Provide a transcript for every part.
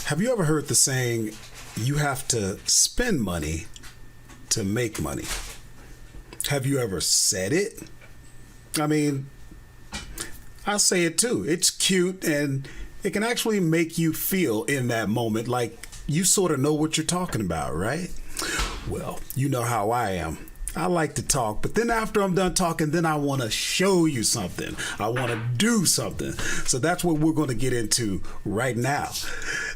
Have you ever heard the saying, you have to spend money to make money? Have you ever said it? I mean, I say it too. It's cute and it can actually make you feel in that moment like you sort of know what you're talking about, right? Well, you know how I am. I like to talk, but then after I'm done talking, then I want to show you something. I want to do something. So that's what we're going to get into right now.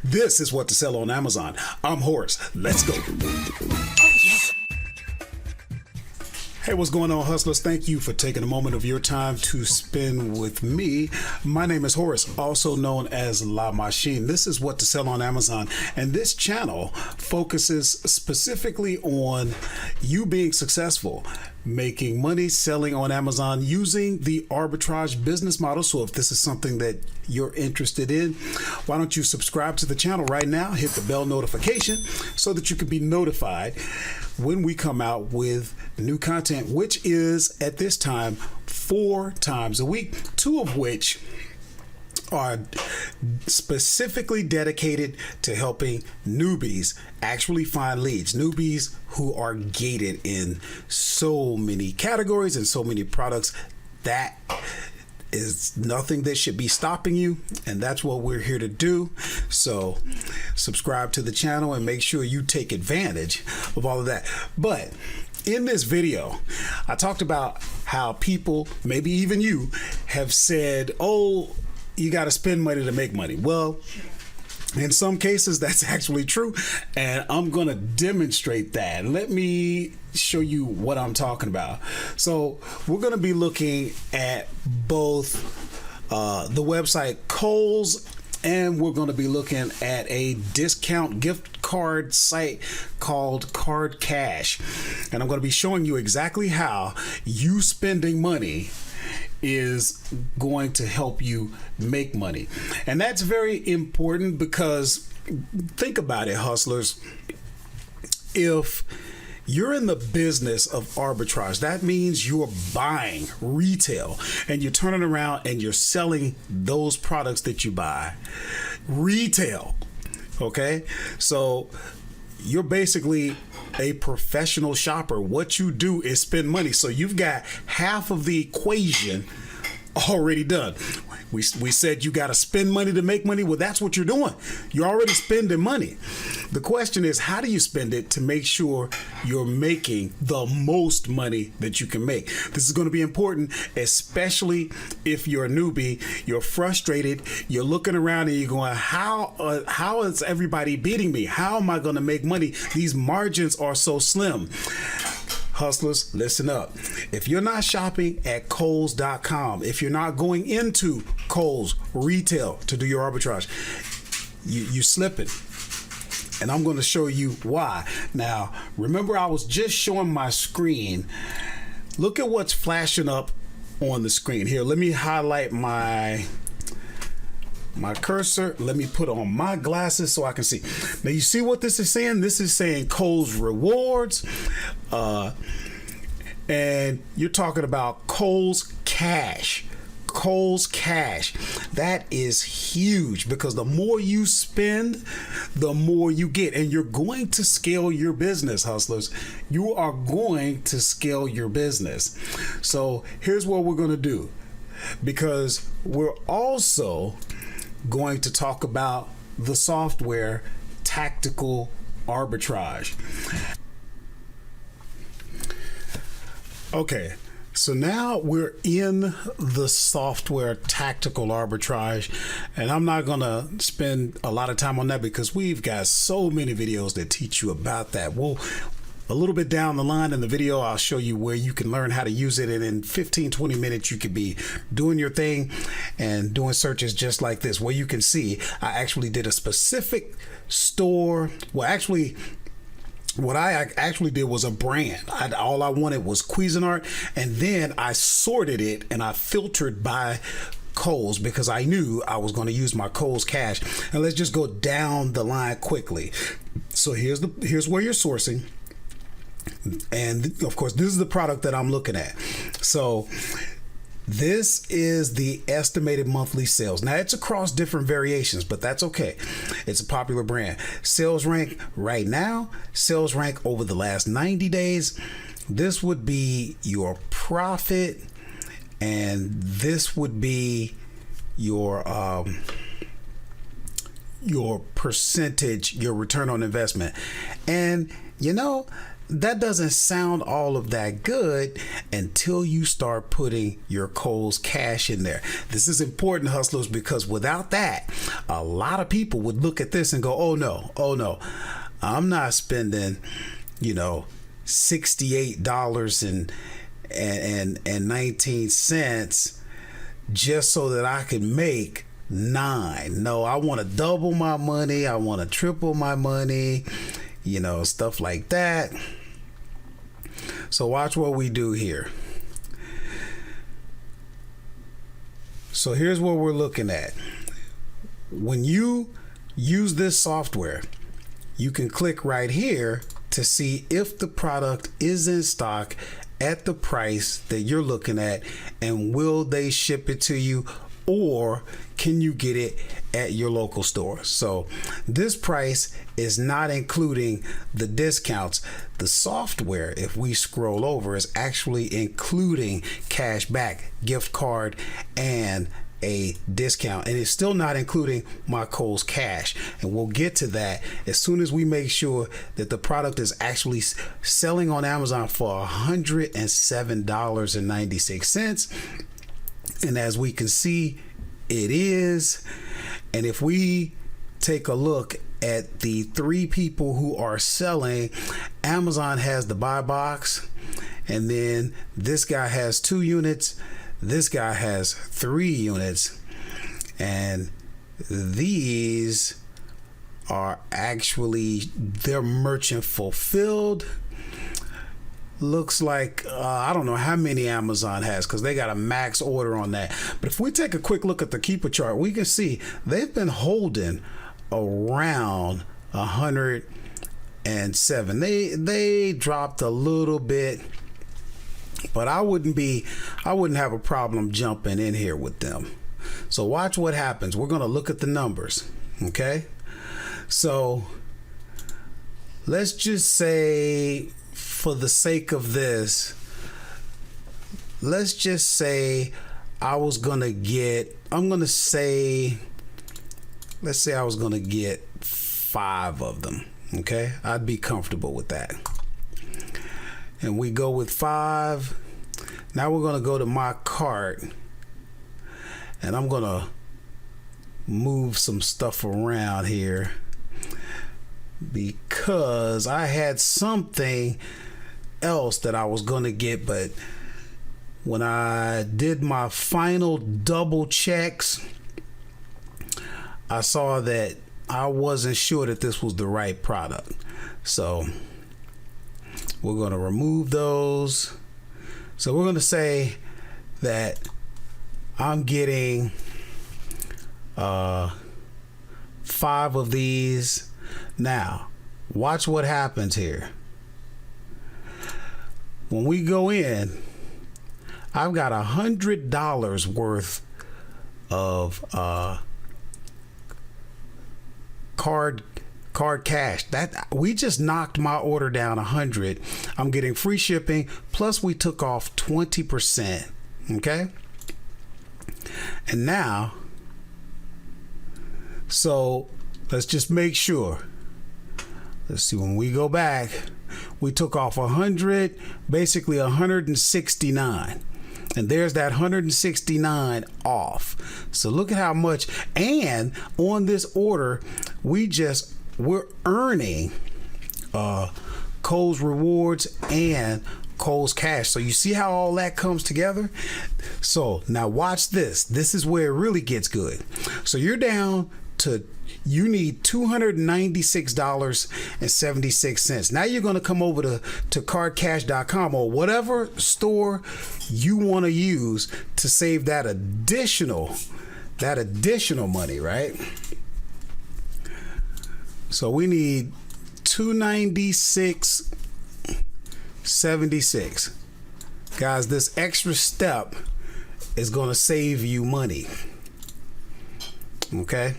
This is What to Sell on Amazon. I'm Horace. Let's go. Oh, yeah. Hey, what's going on, hustlers? Thank you for taking a moment of your time to spend with me. My name is Horace, also known as La Machine. This is What to Sell on Amazon, and this channel focuses specifically on you being successful, making money selling on Amazon using the arbitrage business model. So if this is something that you're interested in, why don't you subscribe to the channel right now, hit the bell notification so that you can be notified when we come out with new content, which is at this time 4 times a week, 2 of which are specifically dedicated to helping newbies actually find leads, newbies who are gated in so many categories and so many products. That is nothing that should be stopping you, and that's what we're here to do. So subscribe to the channel and make sure you take advantage of all of that. But in this video, I talked about how people, maybe even you, have said, oh, you got to spend money to make money. Well, in some cases, that's actually true, and I'm going to demonstrate that. Let me show you what I'm talking about. So we're going to be looking at both the website Kohl's, and we're going to be looking at a discount gift card site called Card Cash. And I'm going to be showing you exactly how you spending money is going to help you make money. And that's very important because think about it, hustlers. If you're in the business of arbitrage, that means you're buying retail and you're turning around and you're selling those products that you buy retail. Okay, so you're basically a professional shopper. What you do is spend money. So you've got half of the equation already done. We said you got to spend money to make money. Well, that's what you're doing. You're already spending money. The question is, how do you spend it to make sure you're making the most money that you can make? This is going to be important, especially if you're a newbie, you're frustrated, you're looking around and you're going, how is everybody beating me? How am I going to make money? These margins are so slim. Hustlers, listen up. If you're not shopping at Kohls.com, if you're not going into Kohl's retail to do your arbitrage, you slipping. And I'm going to show you why. Now, remember I was just showing my screen. Look at what's flashing up on the screen here. Let me highlight my cursor. Let me put on my glasses so I can see. Now you see what this is saying? This is saying Kohl's Rewards. And you're talking about Kohl's Cash. Kohl's Cash. That is huge because the more you spend, the more you get. And you're going to scale your business, hustlers. You are going to scale your business. So here's what we're going to do, because we're also going to talk about the software Tactical Arbitrage. Okay, so now we're in the software Tactical Arbitrage, and I'm not going to spend a lot of time on that because we've got so many videos that teach you about that. Well, a little bit down the line in the video, I'll show you where you can learn how to use it. And in 15-20 minutes, you could be doing your thing and doing searches just like this, where you can see I actually did a specific store. Well, actually, what I actually did was a brand. All I wanted was Cuisinart, and then I sorted it and I filtered by Kohl's because I knew I was going to use my Kohl's Cash. And let's just go down the line quickly. So here's where you're sourcing. And of course, this is the product that I'm looking at. So This is the estimated monthly sales. Now it's across different variations, but that's okay. It's a popular brand. Sales rank right now, sales rank over the last 90 days. This would be your profit, and this would be your percentage, your return on investment. And you know, that doesn't sound all of that good until you start putting your Kohl's cash in there. This is important, hustlers, because without that, a lot of people would look at this and go, oh no, I'm not spending, $68.19 just so that I can make $9. No, I want to double my money. I want to triple my money, stuff like that. So watch what we do here. So here's what we're looking at. When you use this software, you can click right here to see if the product is in stock at the price that you're looking at, and will they ship it to you, or can you get it at your local store? So this price is not including the discounts. The software, if we scroll over, is actually including cash back, gift card, and a discount, and it's still not including my Kohl's cash. And we'll get to that as soon as we make sure that the product is actually selling on Amazon for $107.96. And as we can see, it is. And if we take a look at the 3 people who are selling, Amazon has the buy box, and then this guy has 2 units, this guy has 3 units, and these are actually, they're merchant fulfilled. Looks like I don't know how many Amazon has, because they got a max order on that. But if we take a quick look at the keeper chart, we can see they've been holding around 107. They dropped a little bit, but I wouldn't have a problem jumping in here with them. So watch what happens. We're going to look at the numbers. Okay, so let's just say, for the sake of this, let's just say I was going to get 5 of them. Okay, I'd be comfortable with that. And we go with 5. Now we're going to go to my cart, and I'm going to move some stuff around here because I had something else that I was going to get, but when I did my final double checks, I saw that I wasn't sure that this was the right product. So we're going to remove those. So we're going to say that I'm getting 5 of these. Now, watch what happens here. When we go in, I've got $100 worth of card cash. That we just knocked my order down 100. I'm getting free shipping, plus we took off 20%. Okay, and now, so let's just make sure. Let's see, when we go back, we took off 100, basically 169. And there's that 169 off. So look at how much. And on this order, we're earning Kohl's rewards and Kohl's cash. So you see how all that comes together? So now watch this. This is where it really gets good. So you're down to, you need $296.76. Now you're going to come over to cardcash.com or whatever store you want to use to save that additional money, right? So we need $296.76. Guys, this extra step is going to save you money. Okay.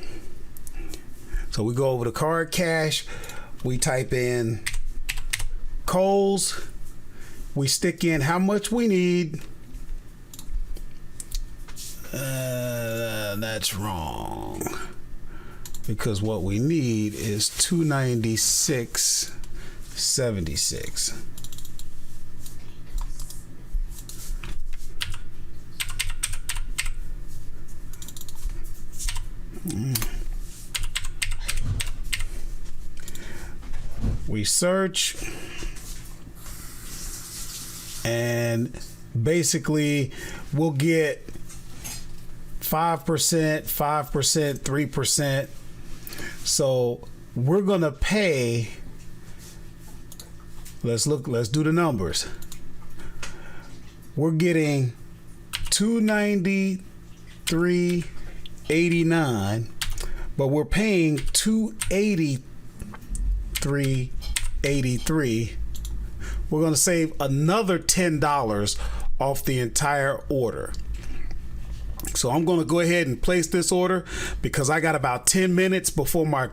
So we go over to card cash. We type in Kohl's. We stick in how much we need. That's wrong, because what we need is $296.76. We search, and basically we'll get 5%, 5%, 3%. So we're gonna pay, let's do the numbers. We're getting $293.89, but we're paying $283.83. We're gonna save another $10 off the entire order. So I'm going to go ahead and place this order because I got about 10 minutes before my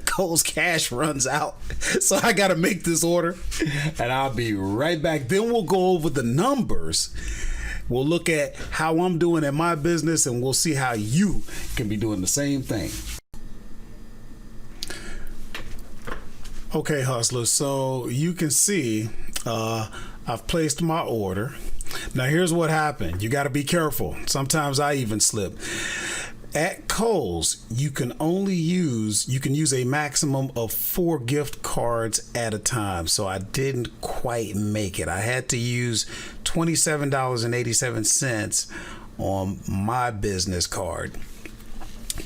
Kohl's cash runs out. So I got to make this order, and I'll be right back. Then we'll go over the numbers. We'll look at how I'm doing in my business, and we'll see how you can be doing the same thing. Okay, hustlers. So you can see I've placed my order. Now here's what happened. You got to be careful. Sometimes I even slip. At Kohl's, you can use a maximum of 4 gift cards at a time. So I didn't quite make it. I had to use $27.87 on my business card.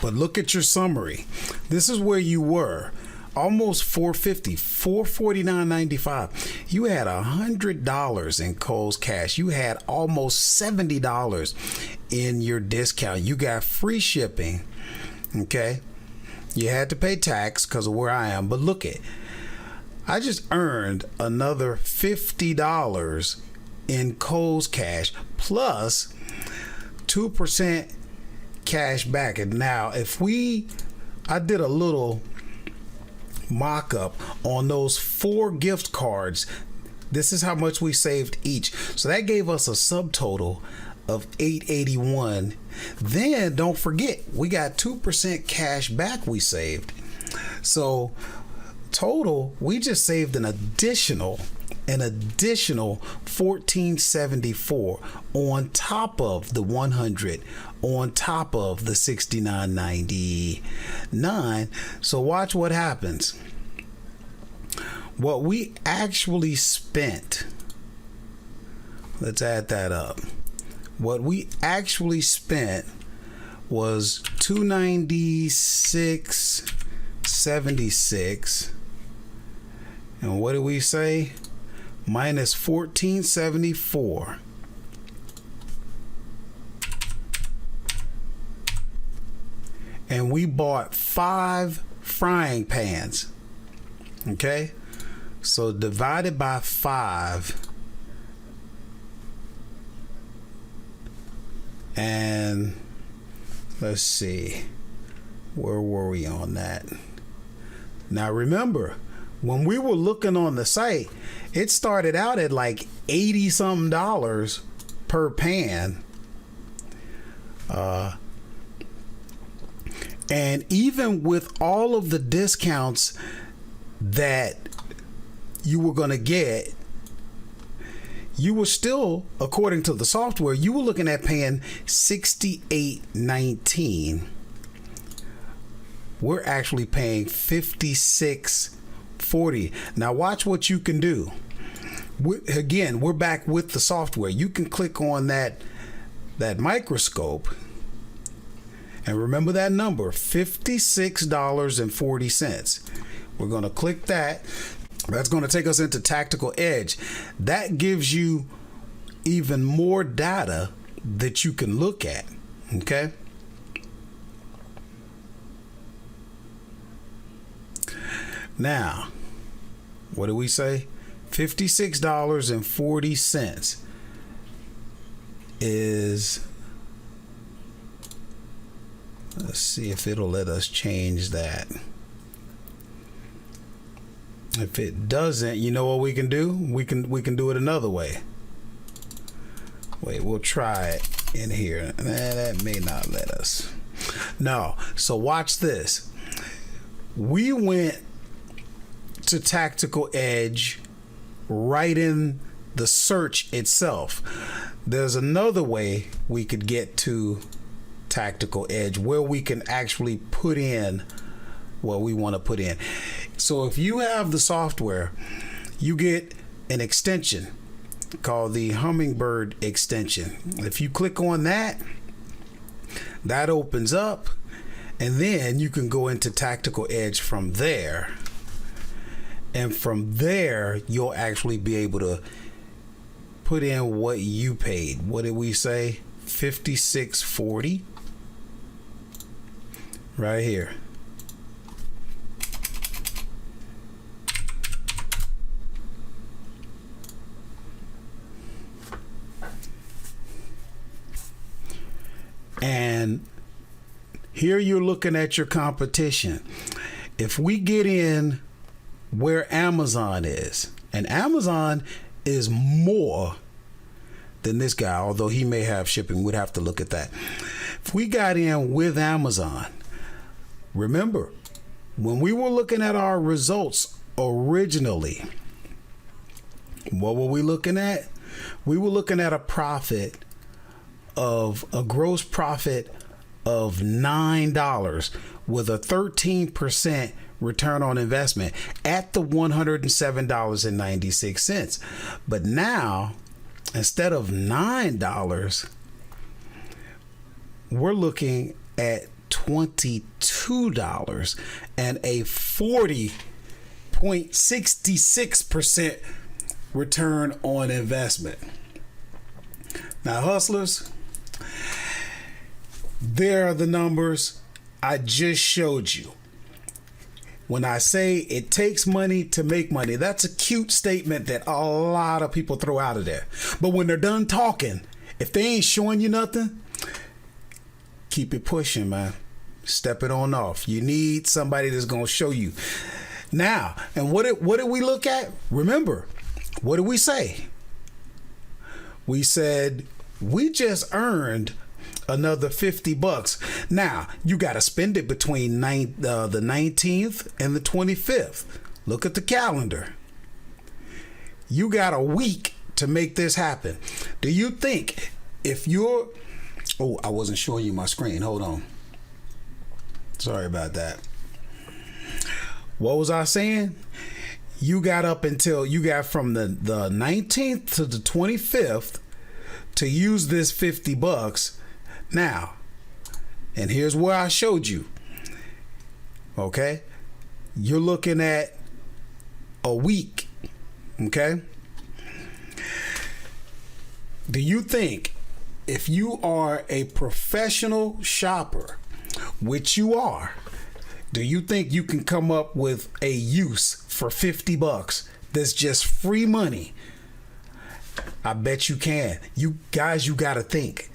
But look at your summary. This is where you were. Almost $450, $449.95. You had $100 in Kohl's cash. You had almost $70 in your discount. You got free shipping. Okay. You had to pay tax because of where I am. But look at, I just earned another $50 in Kohl's cash plus 2% cash back. And now I did a little mock-up on those 4 gift cards. This is how much we saved each. So that gave us a subtotal of $881. Then don't forget, we got 2% cash back we saved. So total, we just saved an additional $1474 on top of the $100, on top of the $69.99. So watch what happens. What we actually spent, let's add that up. What we actually spent was $296.76. And what did we say? Minus $1474. And we bought 5 frying pans. Okay? So divided by 5. And let's see. Where were we on that? Now remember, when we were looking on the site, it started out at like $80 something per pan. And even with all of the discounts that you were going to get, you were still, according to the software, you were looking at paying $68.19. We're actually paying $56.40. Now watch what you can do. We're back with the software. You can click on that microscope. And remember that number, $56.40. We're going to click that. That's going to take us into Tactical Edge. That gives you even more data that you can look at. Okay. Now, what do we say? $56.40. is, let's see if it'll let us change that. If it doesn't, you know what we can do? We can do it another way. Wait, we'll try it in here. That may not let us. No. So watch this. We went to Tactical Edge right in the search itself. There's another way we could get to Tactical Edge where we can actually put in what we want to put in. So if you have the software, you get an extension called the Hummingbird extension. If you click on that, that opens up, and then you can go into Tactical Edge from there. And from there, you'll actually be able to put in what you paid. What did we say? $56.40 right here. And here you're looking at your competition. If we get in where Amazon is, and Amazon is more than this guy, although he may have shipping, we'd have to look at that. If we got in with Amazon, remember, when we were looking at our results originally, what were we looking at? We were looking at a gross profit of $9 with a 13% return on investment at the $107.96. But now, instead of $9, we're looking at $22 and a 40.66% return on investment. Now, hustlers, there are the numbers I just showed you. When I say it takes money to make money, that's a cute statement that a lot of people throw out of there. But when they're done talking, if they ain't showing you nothing, keep it pushing, man. Step it on off. You need somebody that's going to show you. Now, and what did we look at? Remember, what did we say? We said we just earned another $50. Now you got to spend it between the 19th and the 25th. Look at the calendar. You got a week to make this happen. Do you think if you're... Oh, I wasn't showing you my screen. Hold on. Sorry about that. What was I saying? You got from the 19th to the 25th to use this $50. Now, and here's where I showed you. Okay? You're looking at a week. Okay? Do you think if you are a professional shopper, which you are, do you think you can come up with a use for $50 that's just free money? I bet you can. You guys, you got to think.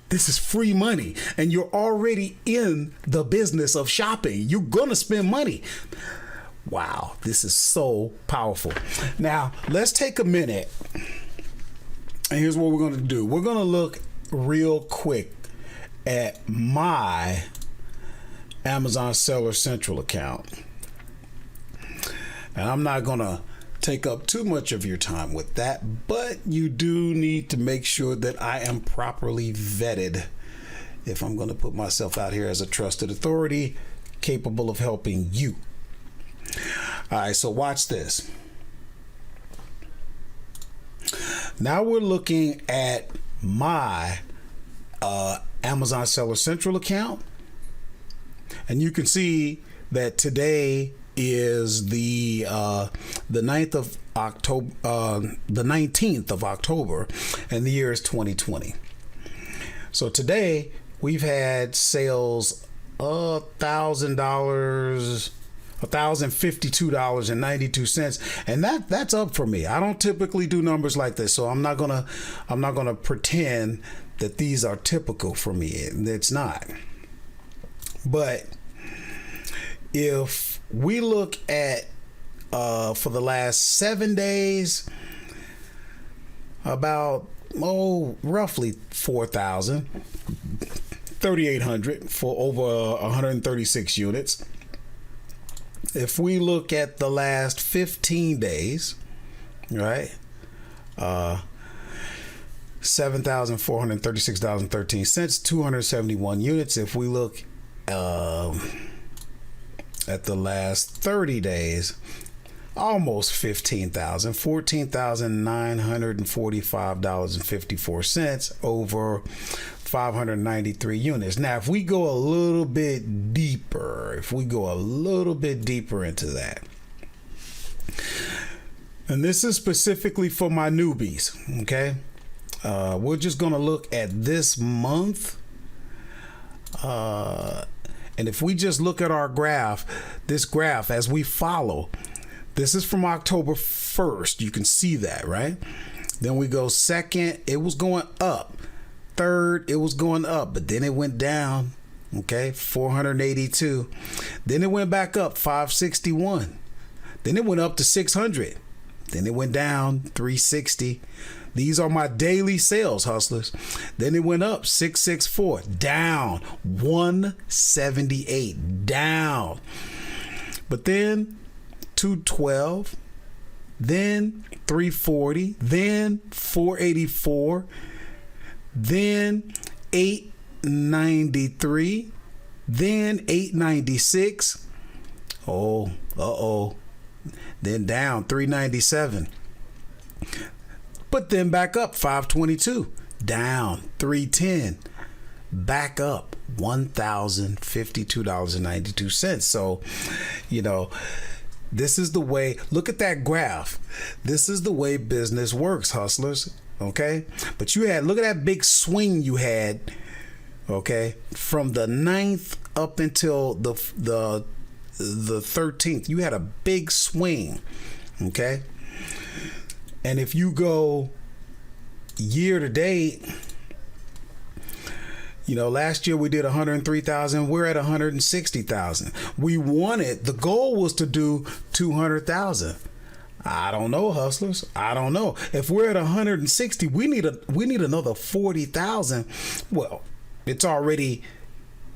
This is free money, and you're already in the business of shopping. You're going to spend money. Wow, this is so powerful. Now, let's take a minute, and here's what we're going to do. We're going to look real quick at my Amazon Seller Central account. And I'm not going to take up too much of your time with that, but you do need to make sure that I am properly vetted if I'm going to put myself out here as a trusted authority capable of helping you. All right, so watch this. Now we're looking at my Amazon Seller Central account, and you can see that today is the 9th of October, the 19th of October, and the year is 2020. So today we've had sales $1,000 $1,052.92, and that's up for me. I don't typically do numbers like this, so I'm not gonna pretend that these are typical for me. It's not. But if we look at for the last 7 days, about roughly 4,000, 3,800 for over 136 units. If we look at the last 15 days, right, $7,436.13, 271 units. If we look at the last 30 days, almost 15,000, $14,945.54 over 593 units. Now, if we go a little bit deeper, into that, and this is specifically for my newbies, okay? We're just going to look at this month. And if we just look at our graph, this graph as we follow, this is from October 1st. You can see that, right? Then we go second, it was going up. Third, it was going up, but then it went down, okay, 482. Then it went back up, 561. Then it went up to 600. Then it went down, 360. These are my daily sales, hustlers. Then it went up, 664, down, 178, down. But then 212, then 340, then 484, then 893, then 896. Then down 397. But then back up 522, down 310, back up $1,052.92. So, this is the way, look at that graph. This is the way business works, hustlers. Okay. But look at that big swing you had. Okay. From the 9th up until the 13th, you had a big swing. Okay. And if you go year to date, last year we did 103,000. We're at 160,000. The goal was to do 200,000. I don't know, hustlers. I don't know. If we're at 160, we need another 40,000. Well, it's already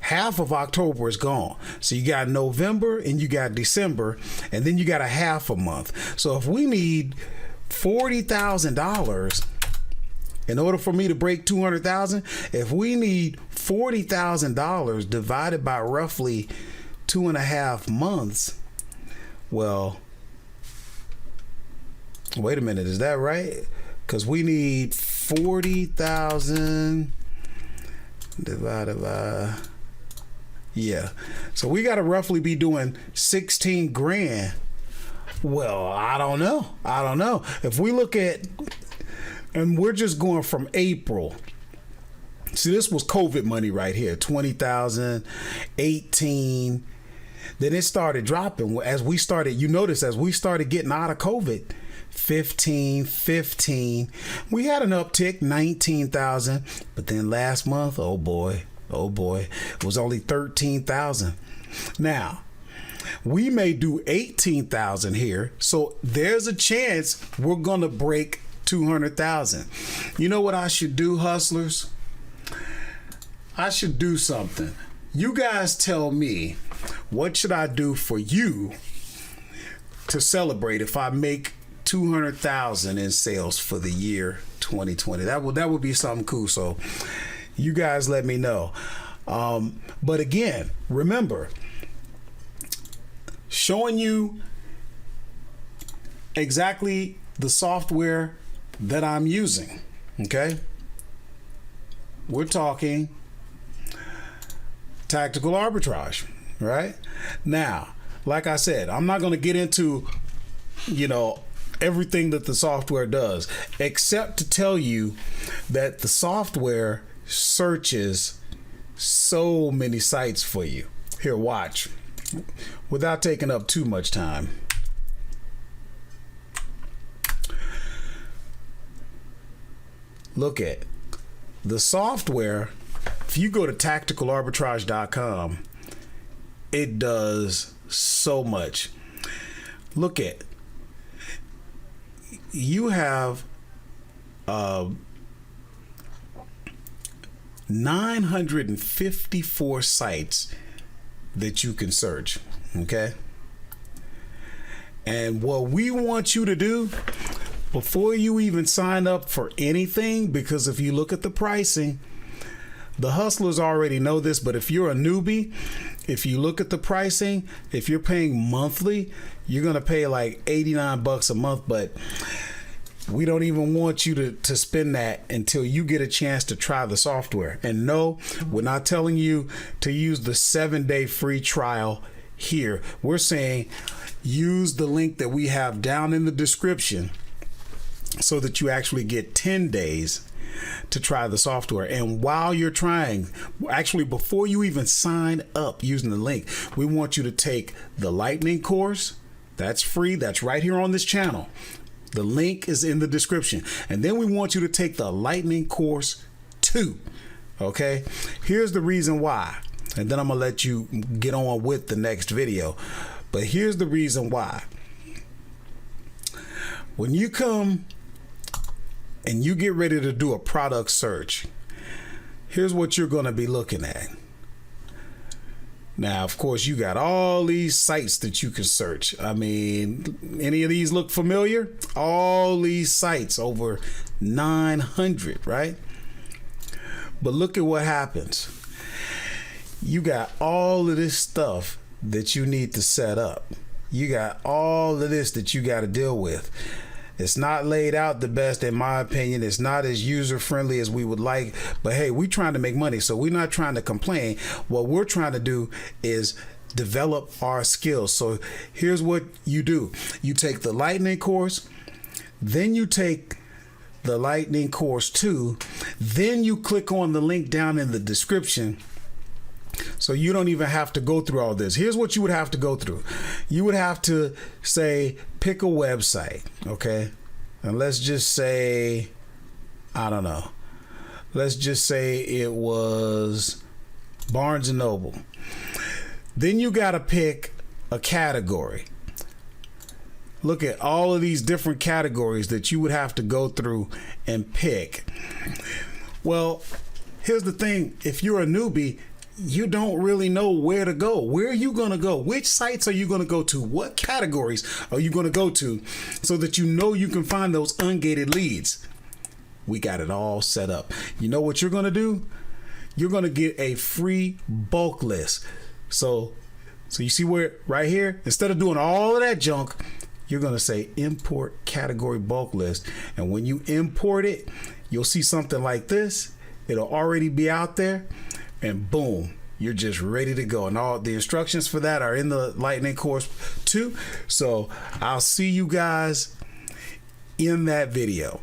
half of October is gone. So you got November and you got December, and then you got a half a month. So if we need $40,000 in order for me to break 200,000, if we need $40,000 divided by roughly 2.5 months, well, wait a minute, is that right? Because we need 40,000 divided by, so we got to roughly be doing 16 grand. Well, I don't know. If we look at, and we're just going from April. See, this was COVID money right here, 20,000, 18. Then it started dropping as we started, as we started getting out of COVID, 15. We had an uptick, 19,000. But then last month, oh boy, it was only 13,000. Now, we may do 18,000 here. So there's a chance we're going to break 200,000. You know what I should do, hustlers? I should do something. You guys tell me, what should I do for you to celebrate if I make 200,000 in sales for the year 2020? That would be something cool. So you guys let me know. But again, remember, showing you exactly the software that I'm using. Okay. We're talking Tactical Arbitrage, right? Now, like I said, I'm not going to get into, everything that the software does, except to tell you that the software searches so many sites for you. Here, watch. without taking up too much time, look at the software. If you go to tacticalarbitrage.com, it does so much. Look at, you have 954 sites that you can search. Okay. And what we want you to do before you even sign up for anything, because if you look at the pricing, the hustlers already know this, but if you're a newbie, if you look at the pricing, if you're paying monthly, you're going to pay like $89 a month, but we don't even want you to spend that until you get a chance to try the software. And no, we're not telling you to use the 7-day free trial here. We're saying use the link that we have down in the description so that you actually get 10 days to try the software. And while you're trying, actually before you even sign up using the link, we want you to take the lightning course. That's free. That's right here on this channel. The link is in the description. And then we want you to take the lightning course 2. Okay, here's the reason why, and then I'm gonna let you get on with the next video. But here's the reason why. When you come and you get ready to do a product search, here's what you're going to be looking at. Now, of course, you got all these sites that you can search. I mean, any of these look familiar? All these sites, over 900, right? But look at what happens. You got all of this stuff that you need to set up. You got all of this that you got to deal with. It's not laid out the best, in my opinion. It's not as user-friendly as we would like. But hey, we're trying to make money, so we're not trying to complain. What we're trying to do is develop our skills. So here's what you do. You take the lightning course, then you take the lightning course 2, then you click on the link down in the description. So you don't even have to go through all this. Here's what you would have to go through. You would have to say, pick a website, okay? And let's just say, I don't know. Let's just say it was Barnes & Noble. Then you got to pick a category. Look at all of these different categories that you would have to go through and pick. Well, here's the thing. If you're a newbie, you don't really know where to go. Where are you going to go? Which sites are you going to go to? What categories are you going to go to so that you know you can find those ungated leads? We got it all set up. You know what you're going to do? You're going to get a free bulk list. So you see where right here, instead of doing all of that junk, you're going to say import category bulk list. And when you import it, you'll see something like this. It'll already be out there. And boom, you're just ready to go. And all the instructions for that are in the lightning course 2. So I'll see you guys in that video.